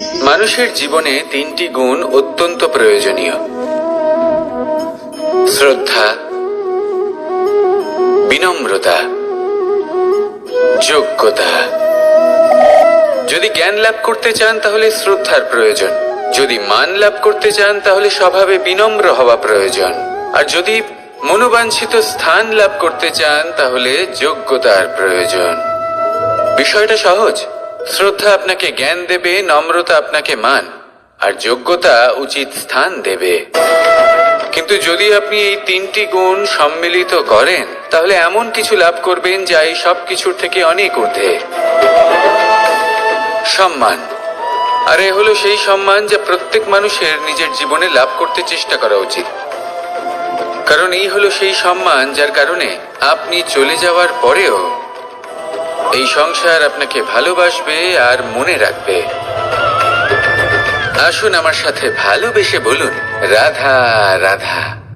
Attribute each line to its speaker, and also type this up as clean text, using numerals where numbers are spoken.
Speaker 1: মানুষের জীবনে তিনটি গুণ অত্যন্ত প্রয়োজনীয়: শ্রদ্ধা, বিনম্রতা, যোগ্যতা। যদি জ্ঞান লাভ করতে চান তাহলে শ্রদ্ধার প্রয়োজন, যদি মান লাভ করতে চান তাহলে স্বভাবে বিনম্র হওয়া প্রয়োজন, আর যদি মনোবাঞ্ছিত স্থান লাভ করতে চান তাহলে যোগ্যতার প্রয়োজন। বিষয়টা সহজ। শ্রদ্ধা আপনাকে জ্ঞান দেবে, নম্রতা আপনাকে মান, আর যোগ্যতা উচিত স্থান দেবে। কিন্তু যদি আপনি এই তিনটি গুণ সম্মিলিত করেন তাহলে এমন কিছু লাভ করবেন যা এই সব কিছুর থেকে অনেক ঊর্ধ্বে: সম্মান। আর এ হলো সেই সম্মান যা প্রত্যেক মানুষের নিজের জীবনে লাভ করতে চেষ্টা করা উচিত। কারণ এই হলো সেই সম্মান যার কারণে আপনি চলে যাওয়ার পরেও এই সংসার আপনাকে ভালোবাসবে আর মনে রাখবে। আসুন আমার সাথে ভালোবেসে বলুন, রাধা রাধা।